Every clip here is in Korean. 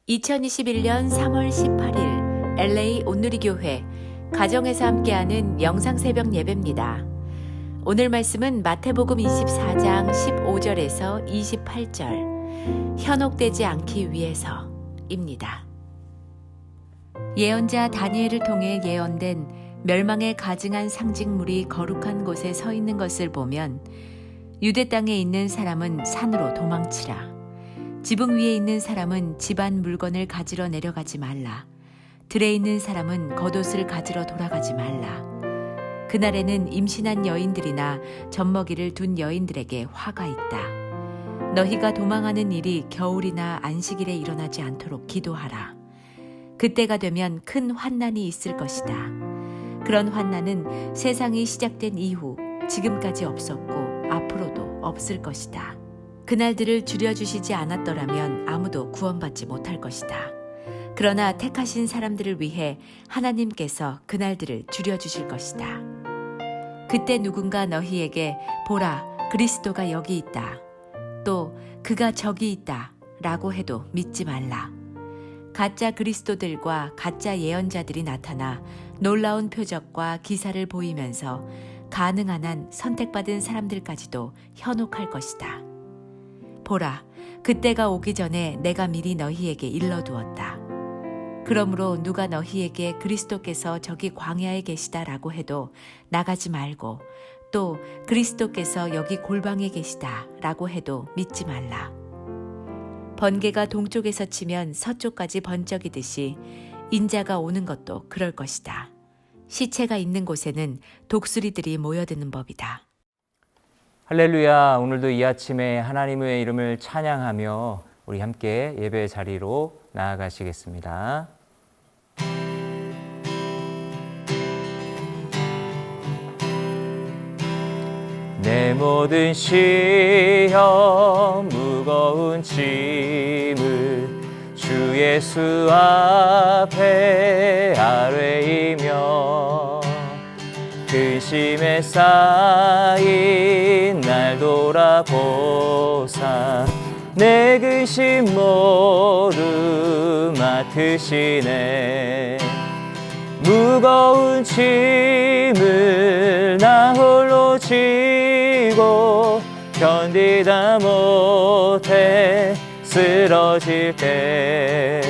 2021년 3월 18일 LA 온누리교회 가정에서 함께하는 영상새벽 예배입니다. 오늘 말씀은 마태복음 24장 15절에서 28절 현혹되지 않기 위해서입니다. 예언자 다니엘을 통해 예언된 멸망에 가증한 상징물이 거룩한 곳에 서 있는 것을 보면 유대 땅에 있는 사람은 산으로 도망치라. 지붕 위에 있는 사람은 집안 물건을 가지러 내려가지 말라. 들에 있는 사람은 겉옷을 가지러 돌아가지 말라. 그날에는 임신한 여인들이나 젖먹이를 둔 여인들에게 화가 있다. 너희가 도망하는 일이 겨울이나 안식일에 일어나지 않도록 기도하라. 그때가 되면 큰 환난이 있을 것이다. 그런 환난은 세상이 시작된 이후 지금까지 없었고 앞으로도 없을 것이다. 그날들을 줄여주시지 않았더라면 아무도 구원받지 못할 것이다. 그러나 택하신 사람들을 위해 하나님께서 그날들을 줄여주실 것이다. 그때 누군가 너희에게 보라, 그리스도가 여기 있다. 또 그가 저기 있다. 라고 해도 믿지 말라. 가짜 그리스도들과 가짜 예언자들이 나타나 놀라운 표적과 기사를 보이면서 가능한 한 선택받은 사람들까지도 현혹할 것이다. 보라, 그때가 오기 전에 내가 미리 너희에게 일러두었다. 그러므로 누가 너희에게 그리스도께서 저기 광야에 계시다라고 해도 나가지 말고 또 그리스도께서 여기 골방에 계시다라고 해도 믿지 말라. 번개가 동쪽에서 치면 서쪽까지 번쩍이듯이 인자가 오는 것도 그럴 것이다. 시체가 있는 곳에는 독수리들이 모여드는 법이다. 할렐루야. 오늘도 이 아침에 하나님의 이름을 찬양하며 우리 함께 예배 자리로 나아가시겠습니다. 내 모든 시험 무거운 짐을 주 예수 앞에 아뢰이며 근심에 쌓인 날 돌아보사 내 근심 모두 맡으시네. 무거운 짐을 나 홀로 지고 견디다 못해 쓰러질 때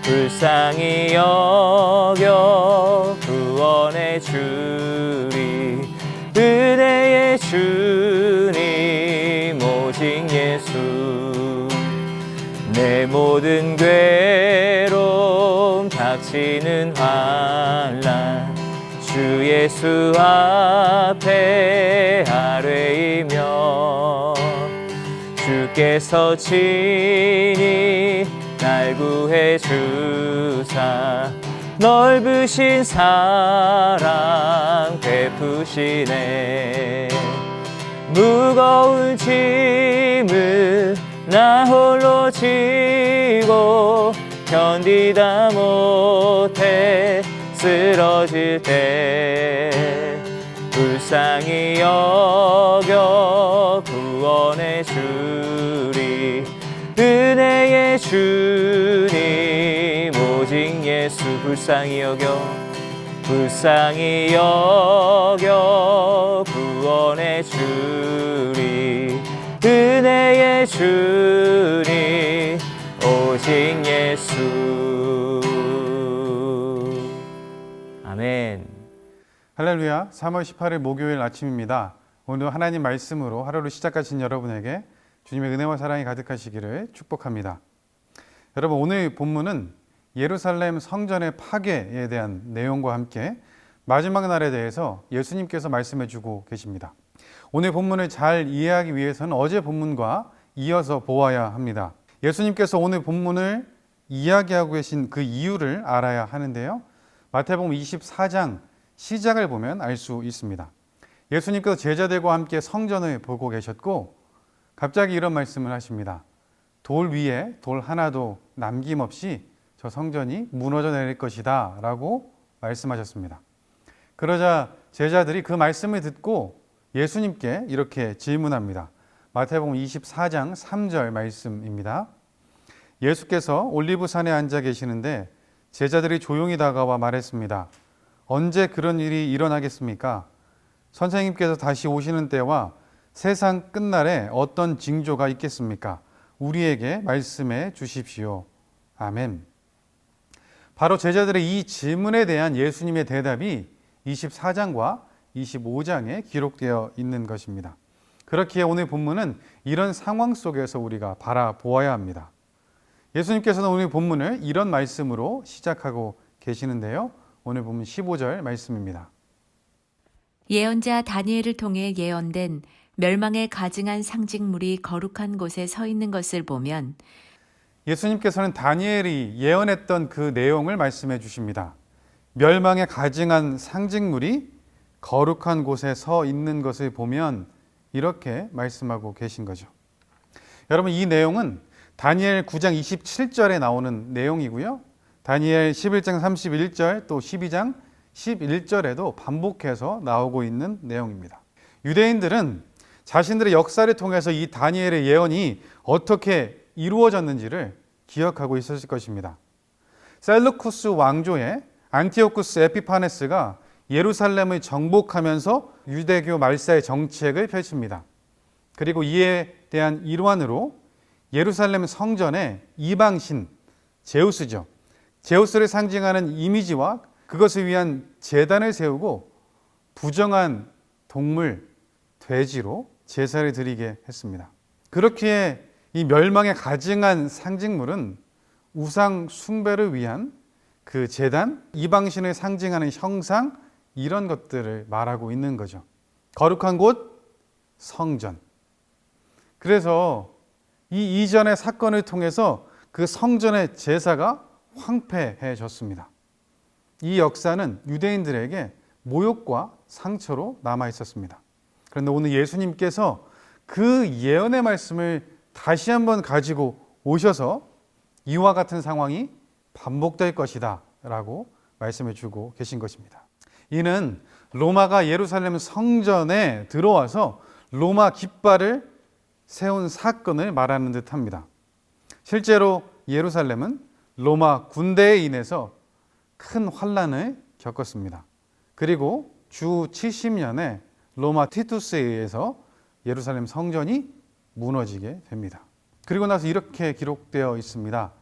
불쌍히 여겨 구원해 주리. 은혜의 주님 오직 예수. 내 모든 괴로움 닥치는 환난 주 예수 앞에 아뢰이며 주께서 친히 날 구해 주사 넓으신 사랑 베푸시네. 무거운 짐을 나 홀로 지고 견디다 못해 쓰러질 때 불쌍히 여겨 구원해 주리. 은혜의 주님 오직 예수. 불쌍히 여겨 구원해 주리. 은혜의 주님 오직 예수. 아멘. 할렐루야. 3월 18일 목요일 아침입니다. 오늘 하나님 말씀으로 하루를 시작하신 여러분에게 주님의 은혜와 사랑이 가득하시기를 축복합니다. 여러분, 오늘 본문은 예루살렘 성전의 파괴에 대한 내용과 함께 마지막 날에 대해서 예수님께서 말씀해 주고 계십니다. 오늘 본문을 잘 이해하기 위해서는 어제 본문과 이어서 보아야 합니다. 예수님께서 오늘 본문을 이야기하고 계신 그 이유를 알아야 하는데요. 마태복음 24장 시작을 보면 알 수 있습니다. 예수님께서 제자들과 함께 성전을 보고 계셨고 갑자기 이런 말씀을 하십니다. 돌 위에 돌 하나도 남김없이 저 성전이 무너져 내릴 것이다 라고 말씀하셨습니다. 그러자 제자들이 그 말씀을 듣고 예수님께 이렇게 질문합니다. 마태복음 24장 3절 말씀입니다. 예수께서 올리브산에 앉아 계시는데 제자들이 조용히 다가와 말했습니다. 언제 그런 일이 일어나겠습니까? 선생님께서 다시 오시는 때와 세상 끝날에 어떤 징조가 있겠습니까? 우리에게 말씀해 주십시오. 아멘. 바로 제자들의 이 질문에 대한 예수님의 대답이 24장과 25장에 기록되어 있는 것입니다. 그렇기에 오늘 본문은 이런 상황 속에서 우리가 바라보아야 합니다. 예수님께서는 오늘 본문을 이런 말씀으로 시작하고 계시는데요. 오늘 본문 15절 말씀입니다. 예언자 다니엘을 통해 예언된 멸망에 가증한 상징물이 거룩한 곳에 서 있는 것을 보면 예수님께서는 다니엘이 예언했던 그 내용을 말씀해 주십니다. 멸망에 가증한 상징물이 거룩한 곳에 서 있는 것을 보면 이렇게 말씀하고 계신 거죠. 여러분, 이 내용은 다니엘 9장 27절에 나오는 내용이고요. 다니엘 11장 31절 또 12장 11절에도 반복해서 나오고 있는 내용입니다. 유대인들은 자신들의 역사를 통해서 이 다니엘의 예언이 어떻게 이루어졌는지를 기억하고 있었을 것입니다. 셀루쿠스 왕조의 안티오쿠스 에피파네스가 예루살렘을 정복하면서 유대교 말사의 정책을 펼칩니다. 그리고 이에 대한 일환으로 예루살렘 성전에 이방신 제우스죠. 제우스를 상징하는 이미지와 그것을 위한 제단을 세우고 부정한 동물 돼지로 제사를 드리게 했습니다. 그렇기에 이 멸망에 가증한 상징물은 우상 숭배를 위한 그 제단, 이방신을 상징하는 형상, 이런 것들을 말하고 있는 거죠. 거룩한 곳, 성전. 그래서 이 이전의 사건을 통해서 그 성전의 제사가 황폐해졌습니다. 이 역사는 유대인들에게 모욕과 상처로 남아 있었습니다. 그런데 오늘 예수님께서 그 예언의 말씀을 다시 한번 가지고 오셔서 이와 같은 상황이 반복될 것이다 라고 말씀해 주고 계신 것입니다. 이는 로마가 예루살렘 성전에 들어와서 로마 깃발을 세운 사건을 말하는 듯합니다. 실제로 예루살렘은 로마 군대에 인해서 큰 환란을 겪었습니다. 그리고 주 70년에 로마 티투스에 의해서 예루살렘 성전이 무너지게 됩니다. 그리고 나서 이렇게 기록되어 있습니다.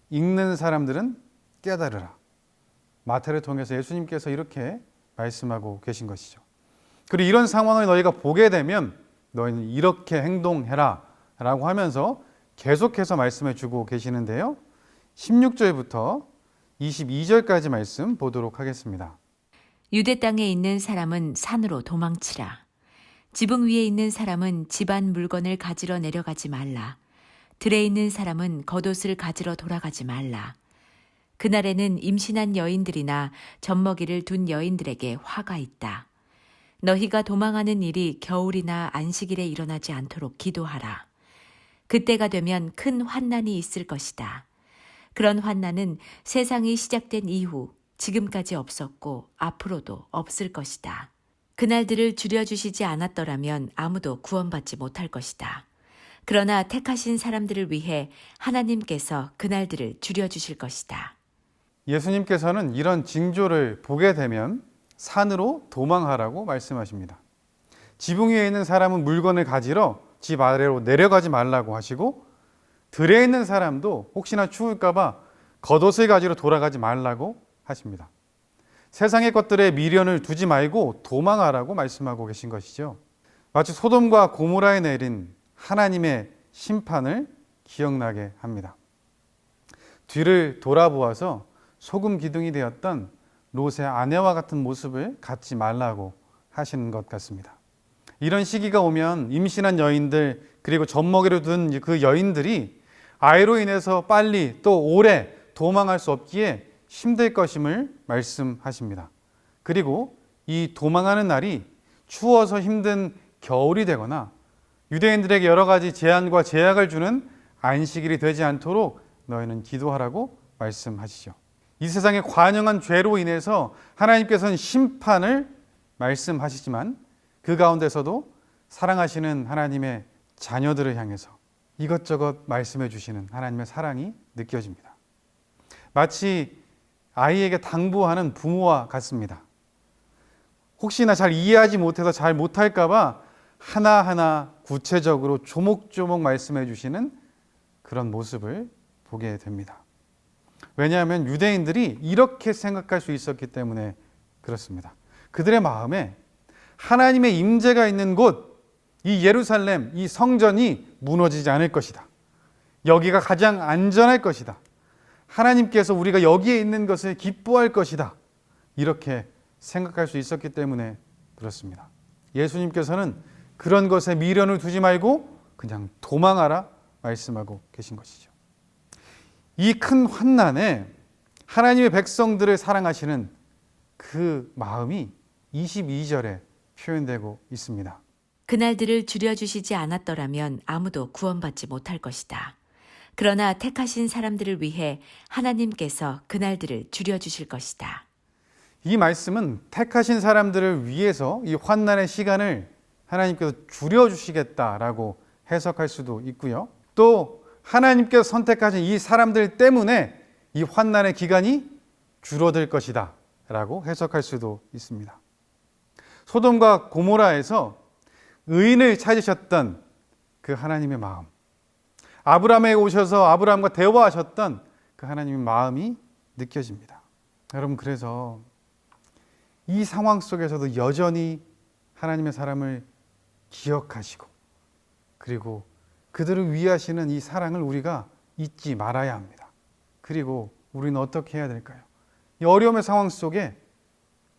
읽는 사람들은 깨달으라. 마태를 통해서 예수님께서 이렇게 말씀하고 계신 것이죠. 그리고 이런 상황을 너희가 보게 되면 너희는 이렇게 행동해라 라고 하면서 계속해서 말씀해 주고 계시는데요. 16절부터 22절까지 말씀 보도록 하겠습니다. 유대 땅에 있는 사람은 산으로 도망치라. 지붕 위에 있는 사람은 집안 물건을 가지러 내려가지 말라. 들에 있는 사람은 겉옷을 가지러 돌아가지 말라. 그날에는 임신한 여인들이나 젖먹이를 둔 여인들에게 화가 있다. 너희가 도망하는 일이 겨울이나 안식일에 일어나지 않도록 기도하라. 그때가 되면 큰 환난이 있을 것이다. 그런 환난은 세상이 시작된 이후 지금까지 없었고 앞으로도 없을 것이다. 그날들을 줄여주시지 않았더라면 아무도 구원받지 못할 것이다. 그러나 택하신 사람들을 위해 하나님께서 그날들을 줄여주실 것이다. 예수님께서는 이런 징조를 보게 되면 산으로 도망하라고 말씀하십니다. 지붕 위에 있는 사람은 물건을 가지러 집 아래로 내려가지 말라고 하시고, 들에 있는 사람도 혹시나 추울까 봐 겉옷을 가지러 돌아가지 말라고 하십니다. 세상의 것들에 미련을 두지 말고 도망하라고 말씀하고 계신 것이죠. 마치 소돔과 고모라에 내린 하나님의 심판을 기억나게 합니다. 뒤를 돌아보아서 소금 기둥이 되었던 롯의 아내와 같은 모습을 갖지 말라고 하시는 것 같습니다. 이런 시기가 오면 임신한 여인들, 그리고 젖먹이를 둔 그 여인들이 아이로 인해서 빨리 또 오래 도망할 수 없기에 힘들 것임을 말씀하십니다. 그리고 이 도망하는 날이 추워서 힘든 겨울이 되거나 유대인들에게 여러 가지 제한과 제약을 주는 안식일이 되지 않도록 너희는 기도하라고 말씀하시죠. 이 세상의 관영한 죄로 인해서 하나님께서는 심판을 말씀하시지만 그 가운데서도 사랑하시는 하나님의 자녀들을 향해서 이것저것 말씀해 주시는 하나님의 사랑이 느껴집니다. 마치 아이에게 당부하는 부모와 같습니다. 혹시나 잘 이해하지 못해서 잘 못할까 봐 하나하나 구체적으로 조목조목 말씀해 주시는 그런 모습을 보게 됩니다. 왜냐하면 유대인들이 이렇게 생각할 수 있었기 때문에 그렇습니다. 그들의 마음에 하나님의 임재가 있는 곳, 이 예루살렘, 이 성전이 무너지지 않을 것이다. 여기가 가장 안전할 것이다. 하나님께서 우리가 여기에 있는 것을 기뻐할 것이다. 이렇게 생각할 수 있었기 때문에 그렇습니다. 예수님께서는 그런 것에 미련을 두지 말고 그냥 도망하라 말씀하고 계신 것이죠. 이 큰 환난에 하나님의 백성들을 사랑하시는 그 마음이 22절에 표현되고 있습니다. 그날들을 줄여주시지 않았더라면 아무도 구원받지 못할 것이다. 그러나 택하신 사람들을 위해 하나님께서 그날들을 줄여주실 것이다. 이 말씀은 택하신 사람들을 위해서 이 환난의 시간을 하나님께서 줄여주시겠다라고 해석할 수도 있고요. 또 하나님께서 선택하신 이 사람들 때문에 이 환난의 기간이 줄어들 것이다 라고 해석할 수도 있습니다. 소돔과 고모라에서 의인을 찾으셨던 그 하나님의 마음, 아브라함에 오셔서 아브라함과 대화하셨던 그 하나님의 마음이 느껴집니다. 여러분, 그래서 이 상황 속에서도 여전히 하나님의 사람을 기억하시고 그리고 그들을 위하시는 이 사랑을 우리가 잊지 말아야 합니다. 그리고 우리는 어떻게 해야 될까요? 이 어려움의 상황 속에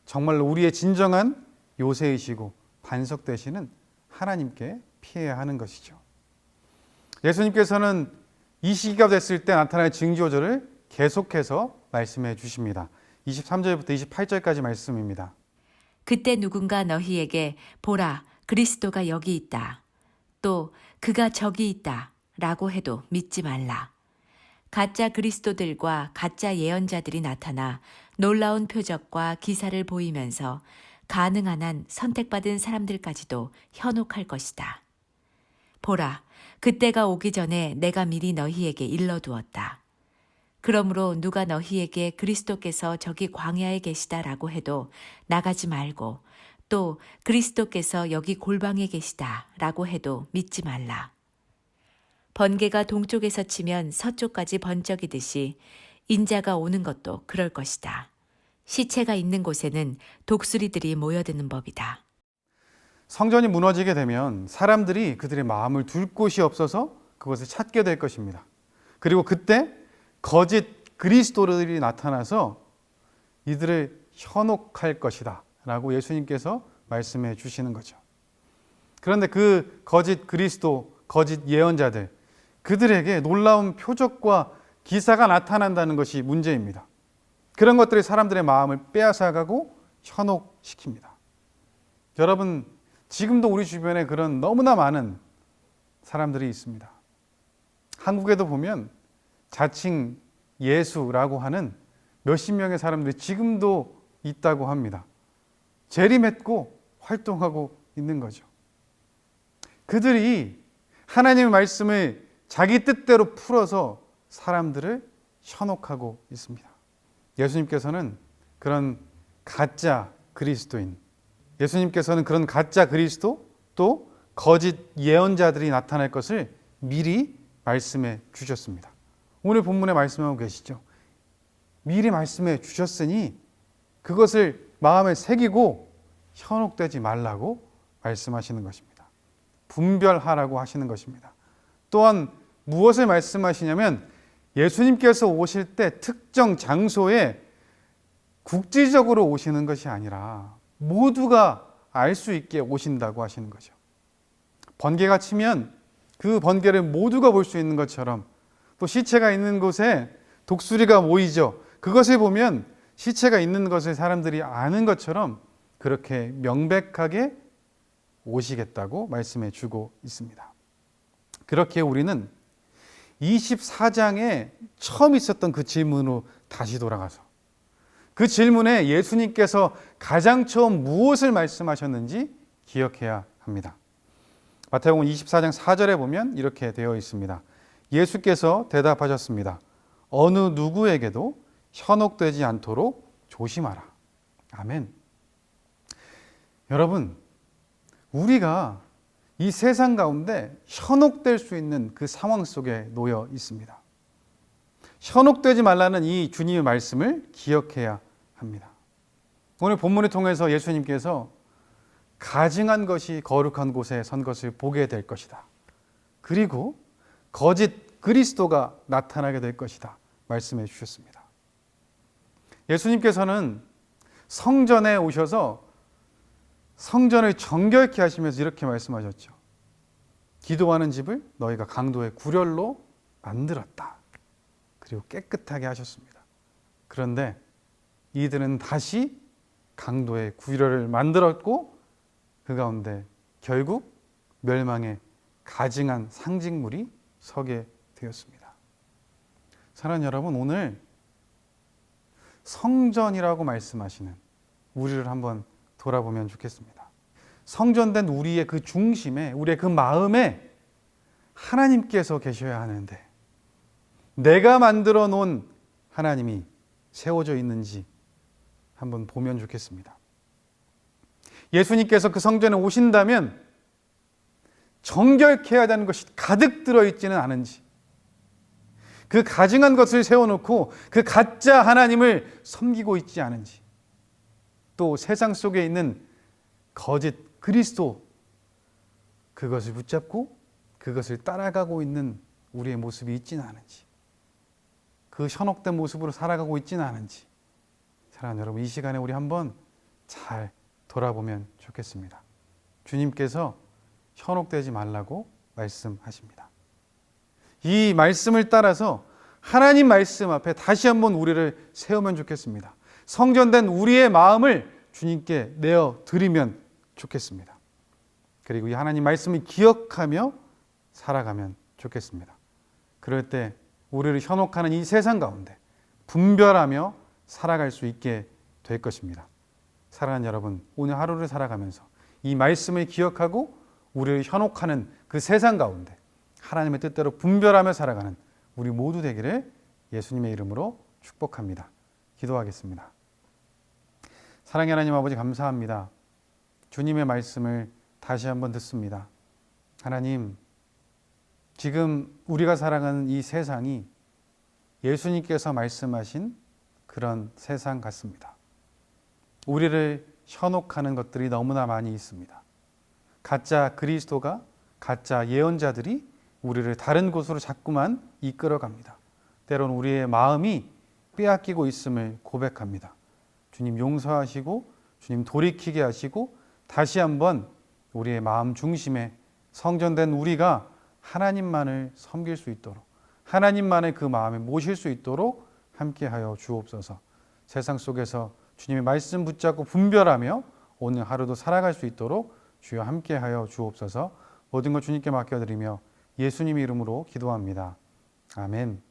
정말로 우리의 진정한 요새이시고 반석 되시는 하나님께 피해야 하는 것이죠. 예수님께서는 이 시기가 됐을 때 나타날 징조들을 계속해서 말씀해 주십니다. 23절부터 28절까지 말씀입니다. 그때 누군가 너희에게 보라, 그리스도가 여기 있다. 또 그가 저기 있다. 라고 해도 믿지 말라. 가짜 그리스도들과 가짜 예언자들이 나타나 놀라운 표적과 기사를 보이면서 가능한 한 선택받은 사람들까지도 현혹할 것이다. 보라, 그때가 오기 전에 내가 미리 너희에게 일러두었다. 그러므로 누가 너희에게 그리스도께서 저기 광야에 계시다라고 해도 나가지 말고 또 그리스도께서 여기 골방에 계시다라고 해도 믿지 말라. 번개가 동쪽에서 치면 서쪽까지 번쩍이듯이 인자가 오는 것도 그럴 것이다. 시체가 있는 곳에는 독수리들이 모여드는 법이다. 성전이 무너지게 되면 사람들이 그들의 마음을 둘 곳이 없어서 그것을 찾게 될 것입니다. 그리고 그때 거짓 그리스도들이 나타나서 이들을 현혹할 것이다 라고 예수님께서 말씀해 주시는 거죠. 그런데 그 거짓 그리스도, 거짓 예언자들, 그들에게 놀라운 표적과 기사가 나타난다는 것이 문제입니다. 그런 것들이 사람들의 마음을 빼앗아가고 현혹시킵니다. 여러분, 지금도 우리 주변에 그런 너무나 많은 사람들이 있습니다. 한국에도 보면 자칭 예수라고 하는 몇십 명의 사람들이 지금도 있다고 합니다. 재림했고 활동하고 있는 거죠. 그들이 하나님의 말씀을 자기 뜻대로 풀어서 사람들을 현혹하고 있습니다. 예수님께서는 그런 가짜 그리스도인, 예수님께서는 그런 가짜 그리스도 또 거짓 예언자들이 나타날 것을 미리 말씀해 주셨습니다. 오늘 본문에 말씀하고 계시죠. 미리 말씀해 주셨으니 그것을 마음에 새기고 현혹되지 말라고 말씀하시는 것입니다. 분별하라고 하시는 것입니다. 또한 무엇을 말씀하시냐면 예수님께서 오실 때 특정 장소에 국지적으로 오시는 것이 아니라 모두가 알 수 있게 오신다고 하시는 거죠. 번개가 치면 그 번개를 모두가 볼 수 있는 것처럼 또 시체가 있는 곳에 독수리가 모이죠. 그것을 보면 시체가 있는 것을 사람들이 아는 것처럼 그렇게 명백하게 오시겠다고 말씀해 주고 있습니다. 그렇게 우리는 24장에 처음 있었던 그 질문으로 다시 돌아가서 그 질문에 예수님께서 가장 처음 무엇을 말씀하셨는지 기억해야 합니다. 마태복음 24장 4절에 보면 이렇게 되어 있습니다. 예수께서 대답하셨습니다. 어느 누구에게도 현혹되지 않도록 조심하라. 아멘. 여러분, 우리가 이 세상 가운데 현혹될 수 있는 그 상황 속에 놓여 있습니다. 현혹되지 말라는 이 주님의 말씀을 기억해야 합니다. 오늘 본문을 통해서 예수님께서 가증한 것이 거룩한 곳에 선 것을 보게 될 것이다. 그리고 거짓 그리스도가 나타나게 될 것이다. 말씀해 주셨습니다. 예수님께서는 성전에 오셔서 성전을 정결케 하시면서 이렇게 말씀하셨죠. 기도하는 집을 너희가 강도의 구렬로 만들었다. 그리고 깨끗하게 하셨습니다. 그런데 이들은 다시 강도의 구렬을 만들었고 그 가운데 결국 멸망의 가증한 상징물이 서게 되었습니다. 사랑하는 여러분, 오늘 성전이라고 말씀하시는 우리를 한번 돌아보면 좋겠습니다. 성전된 우리의 그 중심에, 우리의 그 마음에 하나님께서 계셔야 하는데 내가 만들어 놓은 하나님이 세워져 있는지 한번 보면 좋겠습니다. 예수님께서 그 성전에 오신다면 정결케 해야 되는 것이 가득 들어있지는 않은지, 그 가증한 것을 세워놓고 그 가짜 하나님을 섬기고 있지 않은지, 또 세상 속에 있는 거짓 그리스도, 그것을 붙잡고 그것을 따라가고 있는 우리의 모습이 있지는 않은지, 그 현혹된 모습으로 살아가고 있지는 않은지, 사랑하는 여러분, 이 시간에 우리 한번 잘 돌아보면 좋겠습니다. 주님께서 현혹되지 말라고 말씀하십니다. 이 말씀을 따라서 하나님 말씀 앞에 다시 한번 우리를 세우면 좋겠습니다. 성전된 우리의 마음을 주님께 내어 드리면 좋겠습니다. 그리고 이 하나님 말씀을 기억하며 살아가면 좋겠습니다. 그럴 때 우리를 현혹하는 이 세상 가운데 분별하며 살아갈 수 있게 될 것입니다. 사랑하는 여러분, 오늘 하루를 살아가면서 이 말씀을 기억하고 우리를 현혹하는 그 세상 가운데 하나님의 뜻대로 분별하며 살아가는 우리 모두 되기를 예수님의 이름으로 축복합니다. 기도하겠습니다. 사랑의 하나님 아버지, 감사합니다. 주님의 말씀을 다시 한번 듣습니다. 하나님, 지금 우리가 살아가는 이 세상이 예수님께서 말씀하신 그런 세상 같습니다. 우리를 현혹하는 것들이 너무나 많이 있습니다. 가짜 그리스도가, 가짜 예언자들이 우리를 다른 곳으로 자꾸만 이끌어갑니다. 때로는 우리의 마음이 빼앗기고 있음을 고백합니다. 주님 용서하시고 주님 돌이키게 하시고 다시 한번 우리의 마음 중심에 성전된 우리가 하나님만을 섬길 수 있도록, 하나님만의 그 마음에 모실 수 있도록 함께하여 주옵소서. 세상 속에서 주님의 말씀 붙잡고 분별하며 오늘 하루도 살아갈 수 있도록 주여 함께하여 주옵소서. 모든 것 주님께 맡겨드리며 예수님 이름으로 기도합니다. 아멘.